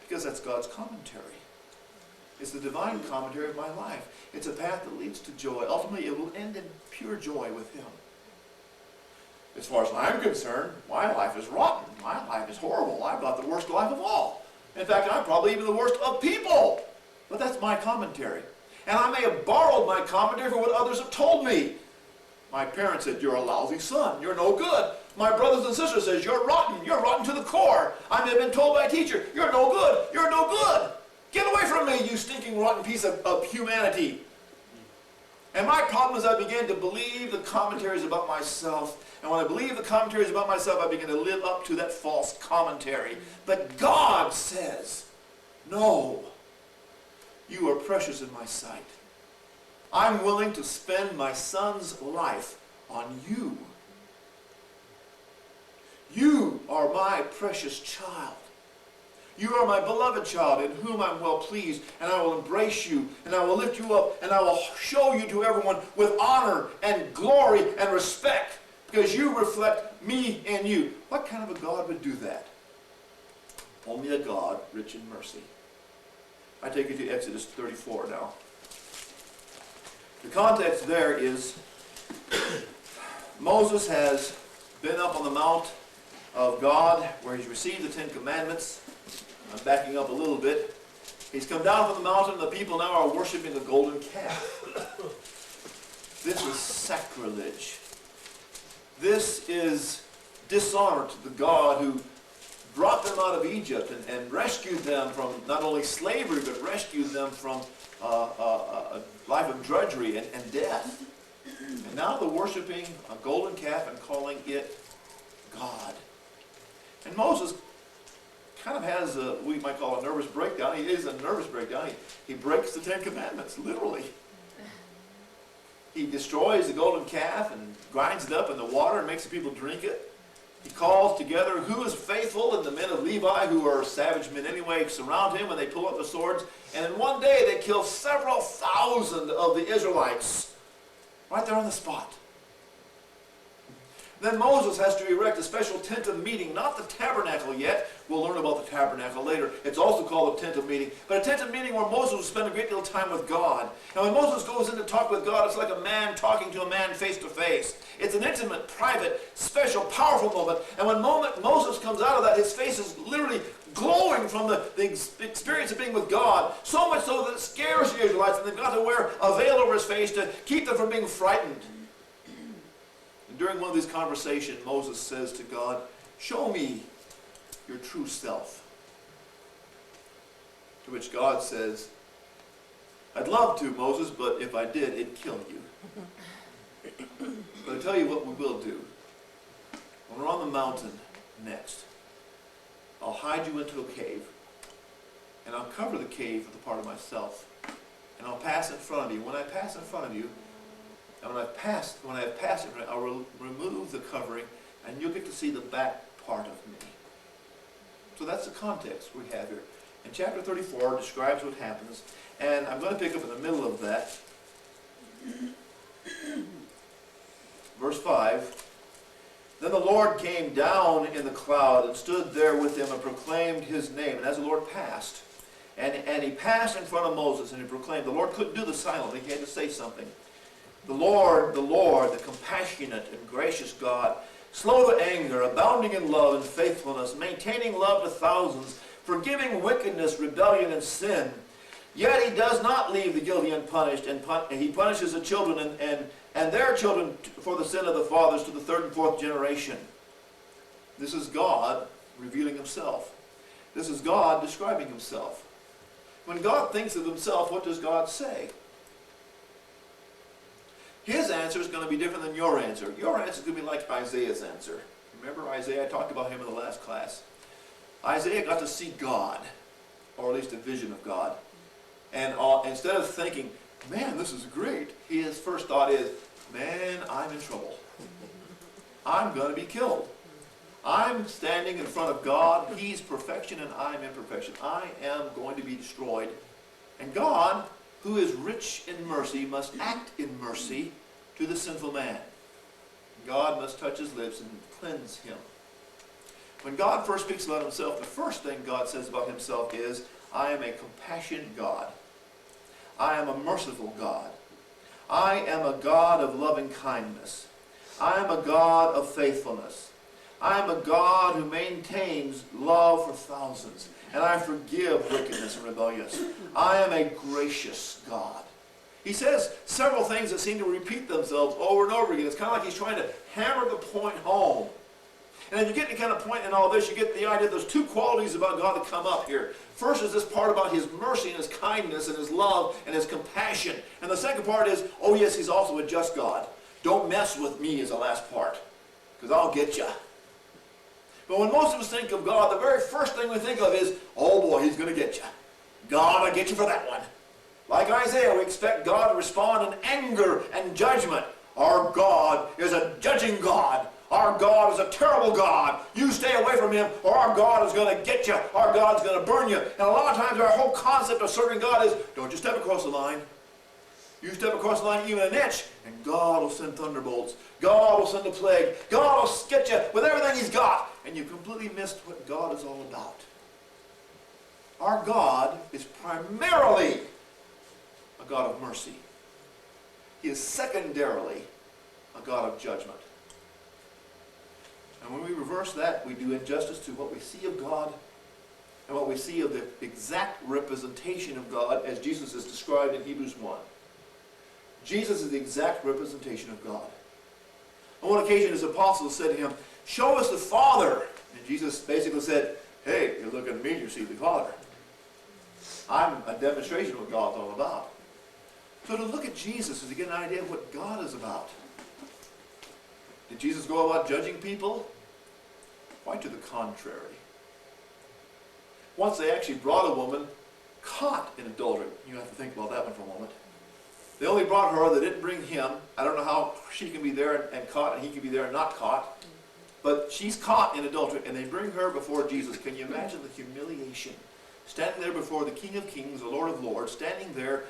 Because that's God's commentary. It's the divine commentary of my life. It's a path that leads to joy. Ultimately, it will end in pure joy with Him. As far as I'm concerned, my life is rotten. My life is horrible. I've got the worst life of all. In fact, I'm probably even the worst of people. But that's my commentary. And I may have borrowed my commentary for what others have told me. My parents said, you're a lousy son. You're no good. My brothers and sisters says, you're rotten. You're rotten to the core. I may have been told by a teacher, you're no good. You're no good. Get away from me, you stinking rotten piece of humanity. And my problem is I began to believe the commentaries about myself. And when I believe the commentaries about myself, I begin to live up to that false commentary. But God says, no, you are precious in my sight. I'm willing to spend my son's life on you. You are my precious child. You are my beloved child in whom I'm well pleased, and I will embrace you, and I will lift you up, and I will show you to everyone with honor and glory and respect, because you reflect me and you. What kind of a God would do that? Only a God rich in mercy. I take you to Exodus 34 now. The context there is Moses has been up on the Mount of God where he's received the Ten Commandments. I'm backing up a little bit. He's come down from the mountain. The people now are worshiping a golden calf. This is sacrilege. This is dishonor to the God who brought them out of Egypt and rescued them from not only slavery, but rescued them from a life of drudgery and death. And now they're worshiping a golden calf and calling it God. And Moses kind of has we might call a nervous breakdown. He is a nervous breakdown. He breaks the Ten Commandments, literally. He destroys the golden calf and grinds it up in the water and makes the people drink it. He calls together who is faithful, and the men of Levi, who are savage men anyway, surround him and they pull up the swords. And in one day they kill several thousand of the Israelites right there on the spot. Then Moses has to erect a special tent of meeting, not the tabernacle yet. We'll learn about the tabernacle later. It's also called a tent of meeting. But a tent of meeting where Moses will spend a great deal of time with God. And when Moses goes in to talk with God, it's like a man talking to a man face to face. It's an intimate, private, special, powerful moment. And when Moses comes out of that, his face is literally glowing from the experience of being with God. So much so that it scares the Israelites, and they've got to wear a veil over his face to keep them from being frightened. During one of these conversations, Moses says to God, show me your true self. To which God says, I'd love to, Moses, but if I did, it'd kill you. But I'll tell you what we will do. When we're on the mountain next, I'll hide you into a cave, and I'll cover the cave with a part of myself, and I'll pass in front of you. When I pass in front of you, and when I have passed it, I'll remove the covering, and you'll get to see the back part of me. So that's the context we have here. And chapter 34 describes what happens, and I'm going to pick up in the middle of that. Verse 5, then the Lord came down in the cloud and stood there with them and proclaimed his name. And as the Lord passed, and he passed in front of Moses, and he proclaimed, the Lord couldn't do this silently, he had to say something. The Lord, the compassionate and gracious God, slow to anger, abounding in love and faithfulness, maintaining love to thousands, forgiving wickedness, rebellion, and sin. Yet he does not leave the guilty unpunished, and he punishes the children and their children for the sin of the fathers to the third and fourth generation. This is God revealing himself. This is God describing himself. When God thinks of himself, what does God say? His answer is going to be different than your answer. Your answer is going to be like Isaiah's answer. Remember Isaiah? I talked about him in the last class. Isaiah got to see God, or at least a vision of God. And instead of thinking, man, this is great, his first thought is, man, I'm in trouble. I'm going to be killed. I'm standing in front of God. He's perfection and I'm imperfection. I am going to be destroyed. And God, who is rich in mercy, must act in mercy to the sinful man. God must touch his lips and cleanse him. When God first speaks about himself, the first thing God says about himself is, I am a compassionate God. I am a merciful God. I am a God of loving kindness. I am a God of faithfulness. I am a God who maintains love for thousands, and I forgive wickedness and rebellious. I am a gracious God. He says several things that seem to repeat themselves over and over again. It's kind of like he's trying to hammer the point home. And if you get any kind of point in all this, you get the idea there's two qualities about God that come up here. First is this part about his mercy and his kindness and his love and his compassion. And the second part is, oh yes, he's also a just God. Don't mess with me is the last part, because I'll get you. But when most of us think of God, the very first thing we think of is, oh boy, he's going to get you. God, I'll get you for that one. Like Isaiah, we expect God to respond in anger and judgment. Our God is a judging God. Our God is a terrible God. You stay away from him, or our God is going to get you. Our God's going to burn you. And a lot of times our whole concept of serving God is, don't you step across the line. You step across the line even an inch, and God will send thunderbolts. God will send a plague. God will get you with everything he's got. And you've completely missed what God is all about. Our God is primarily a God of mercy. He is secondarily a God of judgment. And when we reverse that, we do injustice to what we see of God and what we see of the exact representation of God as Jesus is described in Hebrews 1. Jesus is the exact representation of God. On one occasion, his apostles said to him, show us the Father. And Jesus basically said, hey, you look at me, you see the Father. I'm a demonstration of what God's all about. So to look at Jesus is to get an idea of what God is about. Did Jesus go about judging people? Quite to the contrary. Once they actually brought a woman caught in adultery. You have to think about that one for a moment. They only brought her, they didn't bring him. I don't know how she can be there and caught, and he can be there and not caught. But she's caught in adultery, and they bring her before Jesus. Can you imagine the humiliation? Standing there before the King of Kings, the Lord of Lords, standing there,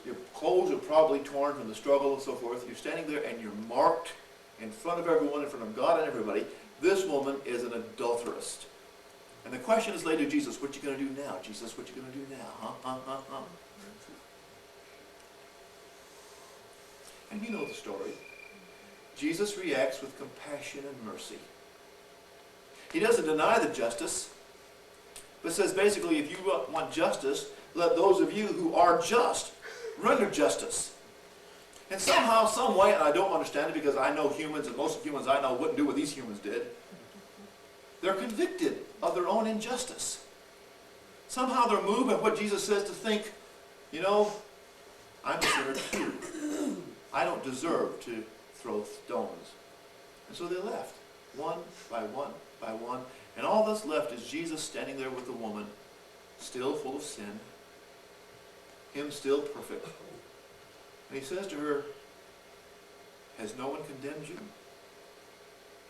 your clothes are probably torn from the struggle and so forth. You're standing there and you're marked in front of everyone, in front of God and everybody. This woman is an adulteress. And the question is laid to Jesus, what you going to do now? Jesus, what you going to do now? And you know the story. Jesus reacts with compassion and mercy. He doesn't deny the justice, but says basically, if you want justice, let those of you who are just render justice. And somehow, some way, and I don't understand it because I know humans, and most of the humans I know wouldn't do what these humans did. They're convicted of their own injustice. Somehow they're moved by what Jesus says to think, you know, I'm a sinner too. I don't deserve to throw stones. And so they left, one by one by one. And all that's left is Jesus standing there with the woman, still full of sin, him still perfect. And he says to her, has no one condemned you?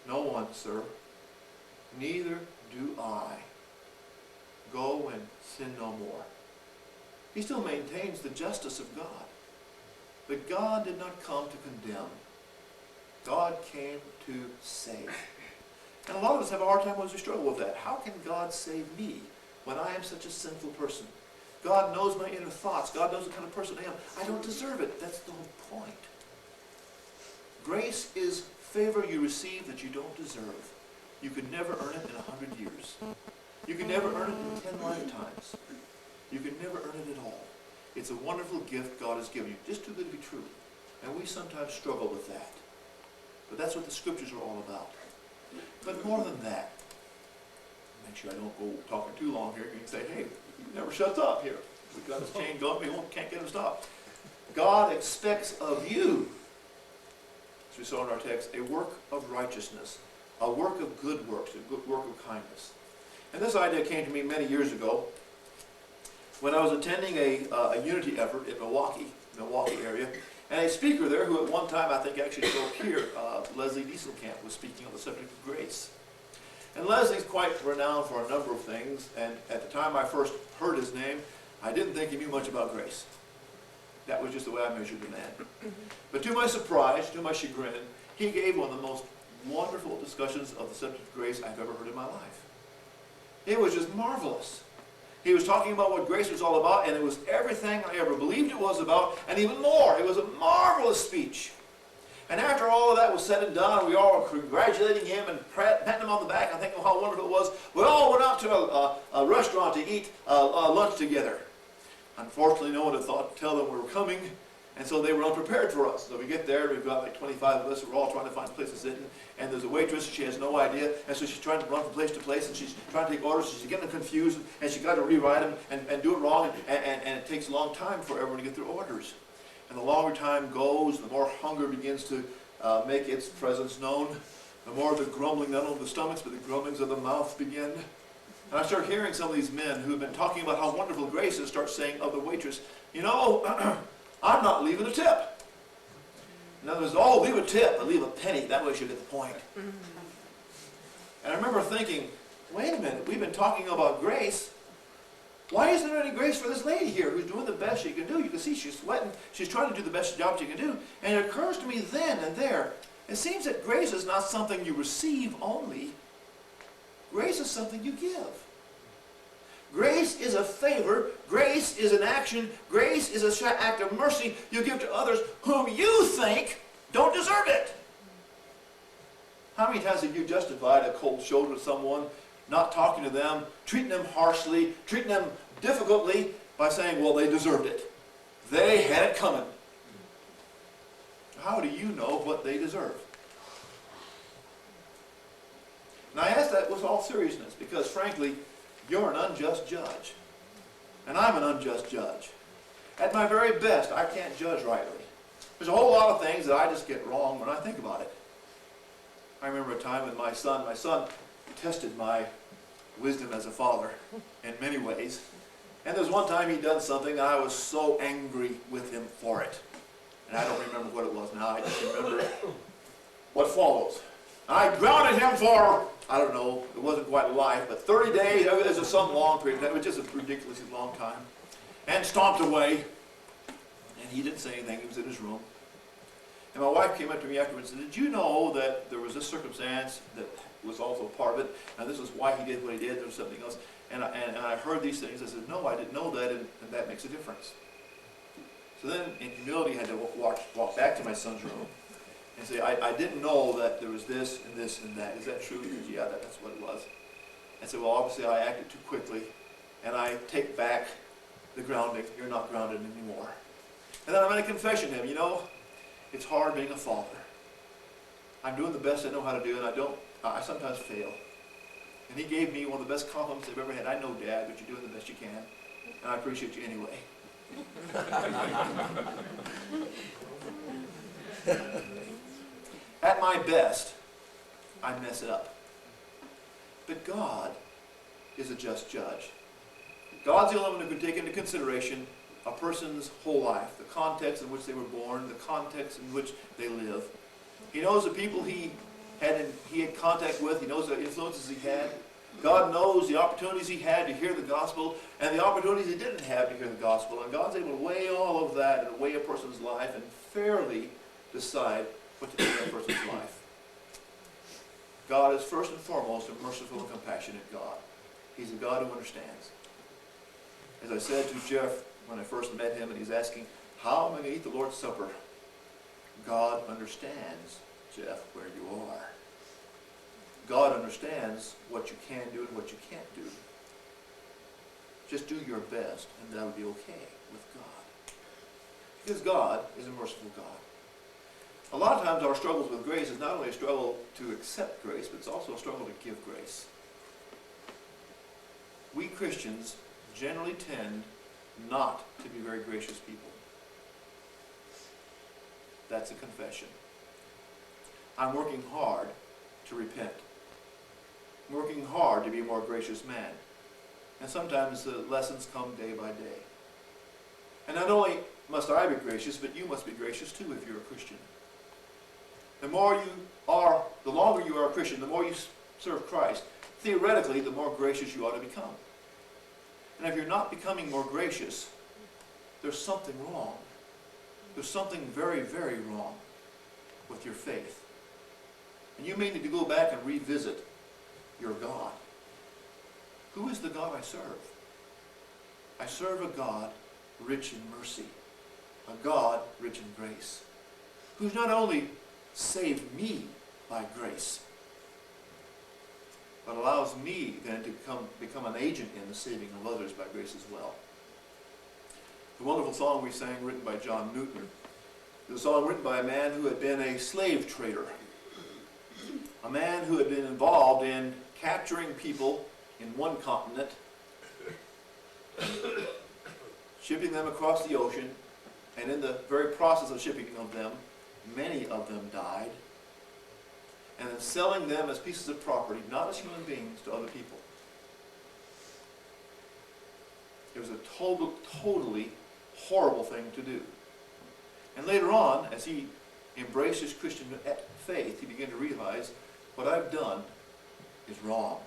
No one, sir. Neither do I. Go and sin no more. He still maintains the justice of God. But God did not come to condemn. God came to save. And a lot of us have a hard time when we struggle with that. How can God save me when I am such a sinful person? God knows my inner thoughts. God knows the kind of person I am. I don't deserve it. That's the whole point. Grace is favor you receive that you don't deserve. You could never earn it in 100 years. You can never earn it in 10 lifetimes. You can never earn it at all. It's a wonderful gift God has given you. Just too good to be true. And we sometimes struggle with that. But that's what the scriptures are all about. But more than that, make sure I don't go talking too long here. You can say, hey, he never shuts up here. We've got this chain going, we can't get him stopped. God expects of you, as we saw in our text, a work of righteousness, a work of good works, a good work of kindness. And this idea came to me many years ago when I was attending a unity effort in Milwaukee area. And a speaker there who at one time I think actually spoke here, Leslie Dieselkamp, was speaking on the subject of grace. And Leslie's quite renowned for a number of things, and at the time I first heard his name, I didn't think he knew much about grace. That was just the way I measured the man. But to my surprise, to my chagrin, he gave one of the most wonderful discussions of the subject of grace I've ever heard in my life. It was just marvelous. He was talking about what grace was all about, and it was everything I ever believed it was about, and even more. It was a marvelous speech. And after all of that was said and done, we all were congratulating him and patting him on the back and thinking how wonderful it was. We all went out to a restaurant to eat lunch together. Unfortunately, no one had thought to tell them we were coming, and so they were unprepared for us. So we get there, we've got like 25 of us, we're all trying to find a place to sit, and there's a waitress, she has no idea, and so she's trying to run from place to place, and she's trying to take orders, so she's getting confused, and she's got to rewrite them and do it wrong, and it takes a long time for everyone to get their orders. And the longer time goes, the more hunger begins to make its presence known, the more the grumbling, not only of the stomachs, but the grumblings of the mouth begin. And I start hearing some of these men who have been talking about how wonderful grace is start saying of the waitress, you know, I'm not leaving a tip. In other words, oh, leave a tip, but leave a penny. That way she'll get the point. And I remember thinking, wait a minute, we've been talking about grace. Why isn't there any grace for this lady here who's doing the best she can do? You can see she's sweating. She's trying to do the best job she can do. And it occurs to me then and there, it seems that grace is not something you receive only. Grace is something you give. Grace is a favor. Grace is an action. Grace is an act of mercy you give to others whom you think don't deserve it. How many times have you justified a cold shoulder to someone, not talking to them, treating them harshly, treating them difficultly by saying, well, they deserved it. They had it coming. How do you know what they deserve? And I ask that with all seriousness because, frankly, you're an unjust judge. And I'm an unjust judge. At my very best, I can't judge rightly. There's a whole lot of things that I just get wrong when I think about it. I remember a time with my son tested my wisdom as a father in many ways. And there's one time he'd done something and I was so angry with him for it. And I don't remember what it was now. I just remember what follows. I grounded him for, I don't know, it wasn't quite life, but 30 days, it was some long period. It was just a ridiculously long time. And stomped away. And he didn't say anything. He was in his room. And my wife came up to me afterwards and said, did you know that there was this circumstance that was also part of it, and this is why he did what he did, there was something else. And I heard these things. I said, no, I didn't know that, and that makes a difference. So then, in humility, I had to walk back to my son's room and say, I didn't know that there was this and this and that. Is that true? He said, yeah, that's what it was. I said, well, obviously I acted too quickly, and I take back the grounding. You're not grounded anymore. And then I made a confession to him. You know, it's hard being a father. I'm doing the best I know how to do, and I sometimes fail. And he gave me one of the best compliments I've ever had. I know, Dad, but you're doing the best you can, and I appreciate you anyway. At my best, I mess it up. But God is a just judge. God's the only one who can take into consideration a person's whole life, the context in which they were born, the context in which they live. He knows the people he had contact with. He knows the influences he had. God knows the opportunities he had to hear the gospel and the opportunities he didn't have to hear the gospel. And God's able to weigh all of that and weigh a person's life and fairly decide what to do in a person's life. God is first and foremost a merciful and compassionate God. He's a God who understands. As I said to Jeff when I first met him and he's asking, how am I going to eat the Lord's Supper? God understands, Jeff, where you are. God understands what you can do and what you can't do. Just do your best and that will be okay with God. Because God is a merciful God. A lot of times our struggles with grace is not only a struggle to accept grace, but it's also a struggle to give grace. We Christians generally tend not to be very gracious people. That's a confession. I'm working hard to repent. I'm working hard to be a more gracious man. And sometimes the lessons come day by day. And not only must I be gracious, but you must be gracious too if you're a Christian. The longer you are a Christian, the more you serve Christ, theoretically, the more gracious you ought to become. And if you're not becoming more gracious, there's something wrong. There's something very, very wrong with your faith. And you may need to go back and revisit your God. Who is the God I serve? I serve a God rich in mercy, a God rich in grace, who's not only saved me by grace, but allows me then to become an agent in the saving of others by grace as well. The wonderful song we sang, written by John Newton, is a song written by a man who had been a slave trader, a man who had been involved in capturing people in one continent, shipping them across the ocean, and in the very process of shipping of them, many of them died, and then selling them as pieces of property, not as human beings, to other people. It was a totally horrible thing to do. And later on, as he embraced his Christian faith, he began to realize, what I've done is wrong.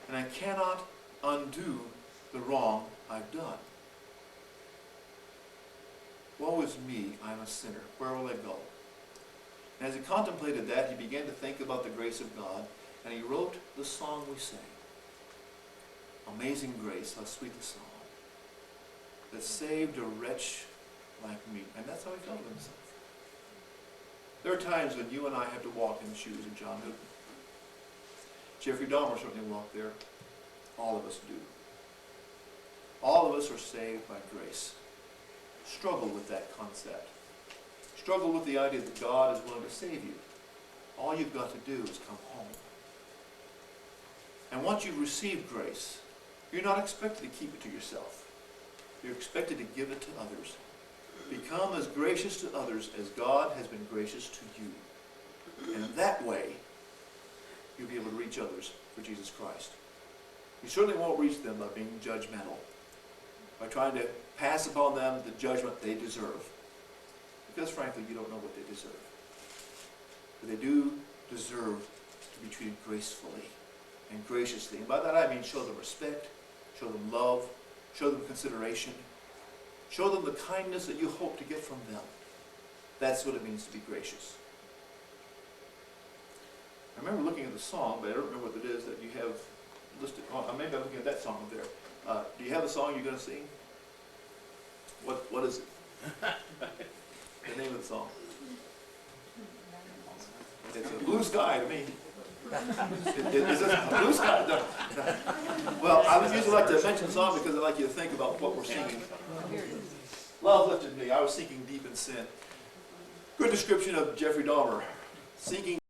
And I cannot undo the wrong I've done. Woe is me, I'm a sinner. Where will I go? And as he contemplated that, he began to think about the grace of God, and he wrote the song we sang. Amazing grace, how sweet the song, that saved a wretch like me. And that's how he felt of himself. There are times when you and I have to walk in the shoes of John Newton. Jeffrey Dahmer certainly walked there. All of us do. All of us are saved by grace. Struggle with that concept. Struggle with the idea that God is willing to save you. All you've got to do is come home. And once you've received grace, you're not expected to keep it to yourself. You're expected to give it to others. Become as gracious to others as God has been gracious to you. And in that way, you'll be able to reach others for Jesus Christ. You certainly won't reach them by being judgmental, by trying to pass upon them the judgment they deserve. Because frankly, you don't know what they deserve. But they do deserve to be treated gracefully and graciously. And by that I mean show them respect, show them love, show them consideration, show them the kindness that you hope to get from them. That's what it means to be gracious. I remember looking at the song, but I don't remember what it is that you have listed. Maybe I'm looking at that song up there. Do you have the song you're going to sing? What is it? The name of the song? It's a blue sky to me. Is this a blue sky? No. Well, I would usually like to mention the song because I'd like you to think about what we're singing. Love lifted me. I was sinking deep in sin. Good description of Jeffrey Dahmer. Sinking